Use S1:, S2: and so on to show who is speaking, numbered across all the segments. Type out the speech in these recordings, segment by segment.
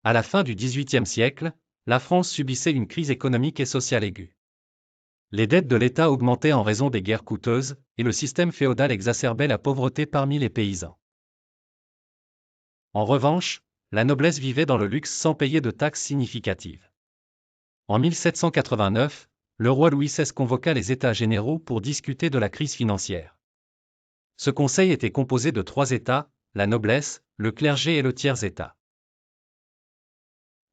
S1: À la fin du XVIIIe siècle, la France subissait une crise économique et sociale aiguë. Les dettes de l'État augmentaient en raison des guerres coûteuses, et le système féodal exacerbait la pauvreté parmi les paysans. En revanche, la noblesse vivait dans le luxe sans payer de taxes significatives. En 1789, le roi Louis XVI convoqua les États généraux pour discuter de la crise financière. Ce conseil était composé de 3 États, la noblesse, le clergé et le tiers-État.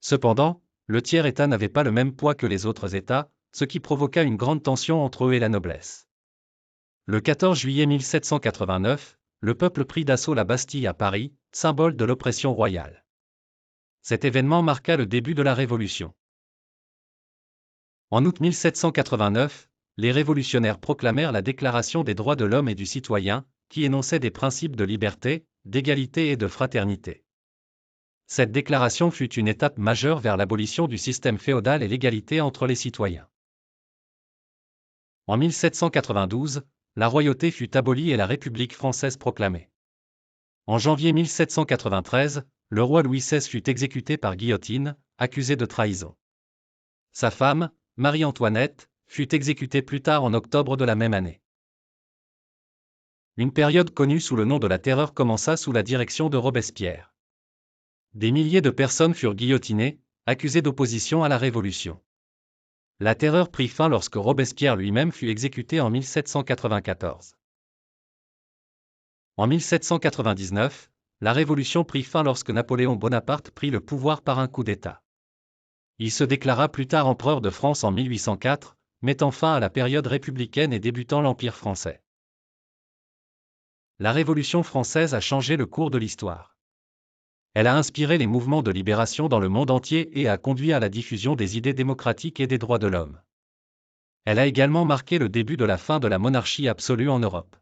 S1: Cependant, le tiers-État n'avait pas le même poids que les autres États, ce qui provoqua une grande tension entre eux et la noblesse. Le 14 juillet 1789, le peuple prit d'assaut la Bastille à Paris, symbole de l'oppression royale. Cet événement marqua le début de la Révolution. En août 1789, les révolutionnaires proclamèrent la Déclaration des droits de l'homme et du citoyen, qui énonçait des principes de liberté, d'égalité et de fraternité. Cette déclaration fut une étape majeure vers l'abolition du système féodal et l'égalité entre les citoyens. En 1792, la royauté fut abolie et la République française proclamée. En janvier 1793, le roi Louis XVI fut exécuté par guillotine, accusé de trahison. Sa femme, Marie-Antoinette, fut exécutée plus tard en octobre de la même année. Une période connue sous le nom de la Terreur commença sous la direction de Robespierre. Des milliers de personnes furent guillotinées, accusées d'opposition à la Révolution. La Terreur prit fin lorsque Robespierre lui-même fut exécuté en 1794. En 1799, la Révolution prit fin lorsque Napoléon Bonaparte prit le pouvoir par un coup d'État. Il se déclara plus tard empereur de France en 1804, mettant fin à la période républicaine et débutant l'Empire français. La Révolution française a changé le cours de l'histoire. Elle a inspiré les mouvements de libération dans le monde entier et a conduit à la diffusion des idées démocratiques et des droits de l'homme. Elle a également marqué le début de la fin de la monarchie absolue en Europe.